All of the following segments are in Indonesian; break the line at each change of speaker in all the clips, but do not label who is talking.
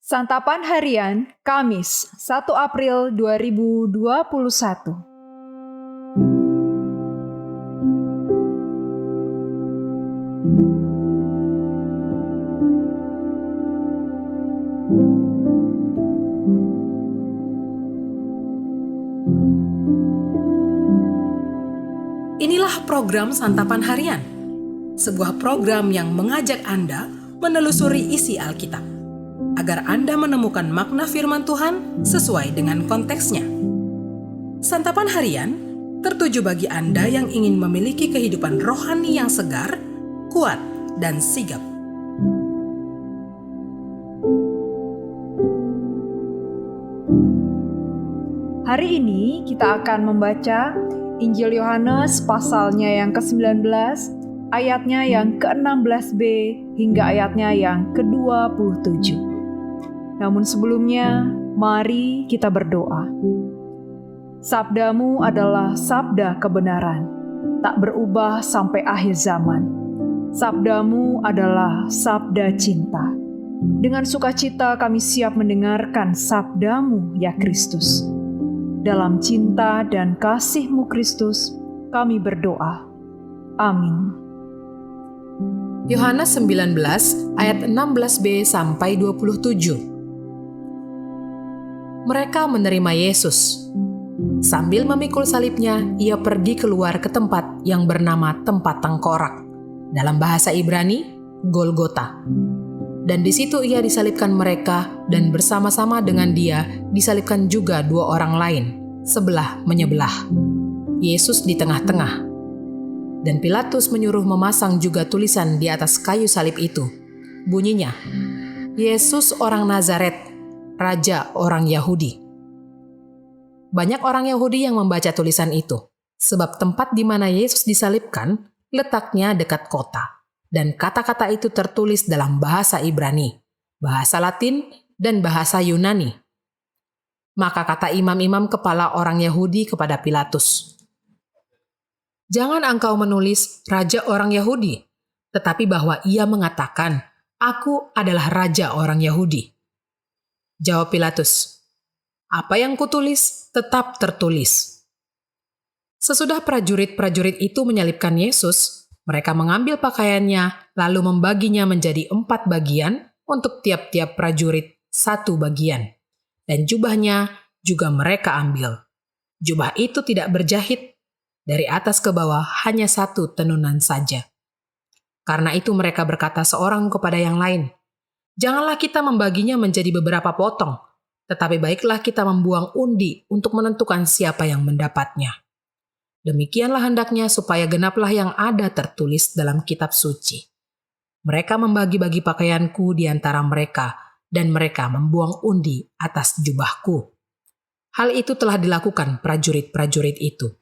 Santapan Harian, Kamis, 1 April 2021.
Inilah program Santapan Harian, sebuah program yang mengajak Anda menelusuri isi Alkitab, agar Anda menemukan makna firman Tuhan sesuai dengan konteksnya. Santapan Harian tertuju bagi Anda yang ingin memiliki kehidupan rohani yang segar, kuat, dan sigap.
Hari ini kita akan membaca Injil Yohanes pasalnya yang ke-19, ayatnya yang ke-16b hingga ayatnya yang ke-27. Namun sebelumnya, mari kita berdoa. Sabdamu adalah sabda kebenaran, tak berubah sampai akhir zaman. Sabdamu adalah sabda cinta. Dengan sukacita kami siap mendengarkan sabdamu, ya Kristus. Dalam cinta dan kasih-Mu Kristus, kami berdoa. Amin.
Yohanes 19 ayat 16b sampai 27. Mereka menerima Yesus. Sambil memikul salibnya, ia pergi keluar ke tempat yang bernama tempat tengkorak. Dalam bahasa Ibrani, Golgota. Dan di situ ia disalibkan mereka, dan bersama-sama dengan dia disalibkan juga dua orang lain, sebelah menyebelah. Yesus di tengah-tengah. Dan Pilatus menyuruh memasang juga tulisan di atas kayu salib itu. Bunyinya, Yesus orang Nazaret, Raja orang Yahudi. Banyak orang Yahudi yang membaca tulisan itu, sebab tempat di mana Yesus disalibkan letaknya dekat kota. Dan kata-kata itu tertulis dalam bahasa Ibrani, bahasa Latin, dan bahasa Yunani. Maka kata imam-imam kepala orang Yahudi kepada Pilatus, "Jangan engkau menulis Raja orang Yahudi, tetapi bahwa ia mengatakan, 'Aku adalah Raja orang Yahudi.'" Jawab Pilatus, "Apa yang kutulis tetap tertulis." Sesudah prajurit-prajurit itu menyalibkan Yesus, mereka mengambil pakaiannya lalu membaginya menjadi 4 bagian untuk tiap-tiap prajurit 1 bagian. Dan jubahnya juga mereka ambil. Jubah itu tidak berjahit, dari atas ke bawah hanya 1 tenunan saja. Karena itu mereka berkata seorang kepada yang lain, "Janganlah kita membaginya menjadi beberapa potong, tetapi baiklah kita membuang undi untuk menentukan siapa yang mendapatnya. Demikianlah hendaknya supaya genaplah yang ada tertulis dalam kitab suci. Mereka membagi-bagi pakaianku di antara mereka, dan mereka membuang undi atas jubahku." Hal itu telah dilakukan prajurit-prajurit itu.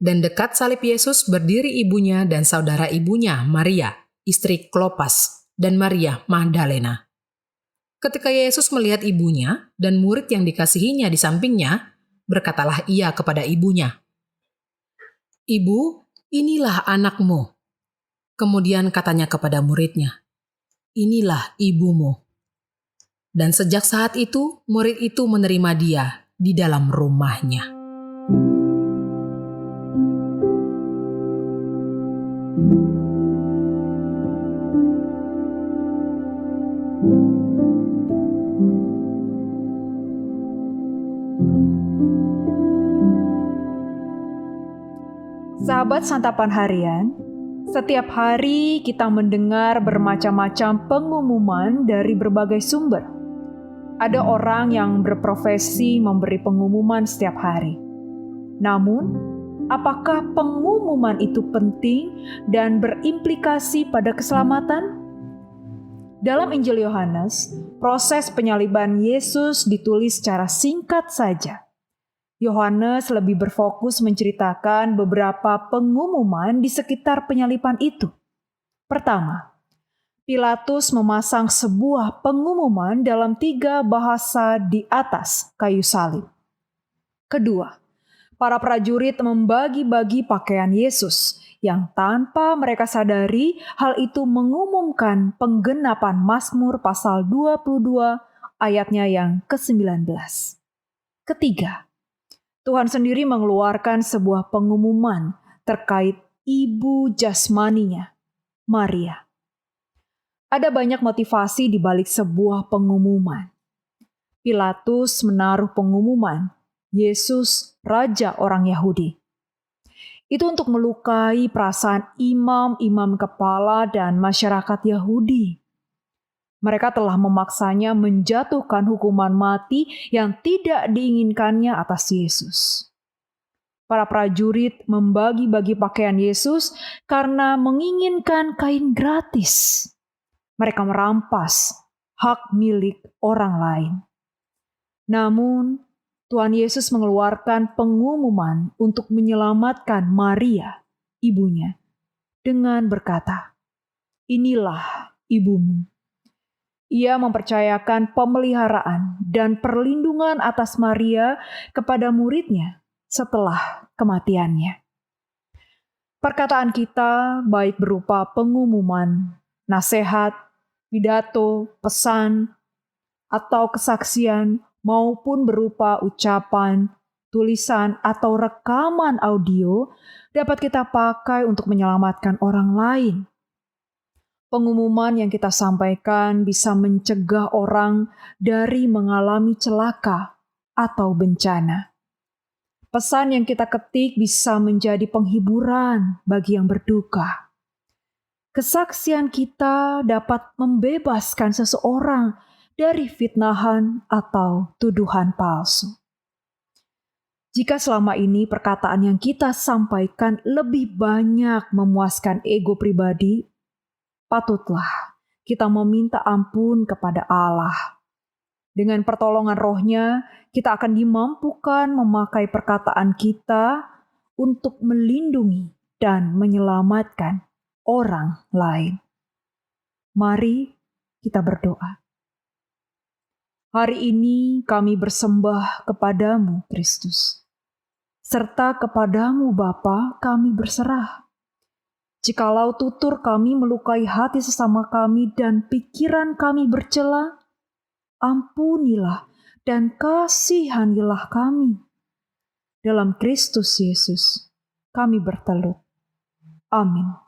Dan dekat salib Yesus berdiri ibunya dan saudara ibunya, Maria, istri Klopas, dan Maria Magdalena. Ketika Yesus melihat ibunya dan murid yang dikasihinya di sampingnya, berkatalah ia kepada ibunya, "Ibu, inilah anakmu." Kemudian katanya kepada muridnya, "Inilah ibumu." Dan sejak saat itu, murid itu menerima dia di dalam rumahnya.
Sahabat Santapan Harian, setiap hari kita mendengar bermacam-macam pengumuman dari berbagai sumber. Ada orang yang berprofesi memberi pengumuman setiap hari. Namun, apakah pengumuman itu penting dan berimplikasi pada keselamatan? Dalam Injil Yohanes, proses penyaliban Yesus ditulis secara singkat saja. Yohanes lebih berfokus menceritakan beberapa pengumuman di sekitar penyaliban itu. Pertama, Pilatus memasang sebuah pengumuman dalam 3 bahasa di atas kayu salib. Kedua, Para prajurit membagi-bagi pakaian Yesus, yang tanpa mereka sadari hal itu mengumumkan penggenapan Mazmur pasal 22 ayatnya yang ke-19. Ketiga, Tuhan sendiri mengeluarkan sebuah pengumuman terkait ibu jasmaninya, Maria. Ada banyak motivasi di balik sebuah pengumuman. Pilatus menaruh pengumuman, Yesus Raja orang Yahudi. Itu untuk melukai perasaan imam-imam kepala dan masyarakat Yahudi. Mereka telah memaksanya menjatuhkan hukuman mati yang tidak diinginkannya atas Yesus. Para prajurit membagi-bagi pakaian Yesus karena menginginkan kain gratis. Mereka merampas hak milik orang lain. Namun, Tuhan Yesus mengeluarkan pengumuman untuk menyelamatkan Maria, ibunya, dengan berkata, "Inilah ibumu." Ia mempercayakan pemeliharaan dan perlindungan atas Maria kepada muridnya setelah kematiannya. Perkataan kita baik berupa pengumuman, nasihat, pidato, pesan, atau kesaksian, maupun berupa ucapan, tulisan, atau rekaman audio dapat kita pakai untuk menyelamatkan orang lain. Pengumuman yang kita sampaikan bisa mencegah orang dari mengalami celaka atau bencana. Pesan yang kita ketik bisa menjadi penghiburan bagi yang berduka. Kesaksian kita dapat membebaskan seseorang dari fitnahan atau tuduhan palsu. Jika selama ini perkataan yang kita sampaikan lebih banyak memuaskan ego pribadi, patutlah kita meminta ampun kepada Allah. Dengan pertolongan Roh-Nya, kita akan dimampukan memakai perkataan kita untuk melindungi dan menyelamatkan orang lain. Mari kita berdoa. Hari ini kami bersembah kepadamu, Kristus. Serta kepadamu, Bapa, kami berserah. Jikalau tutur kami melukai hati sesama kami dan pikiran kami bercela, ampunilah dan kasihanilah kami. Dalam Kristus Yesus, kami bertelut. Amin.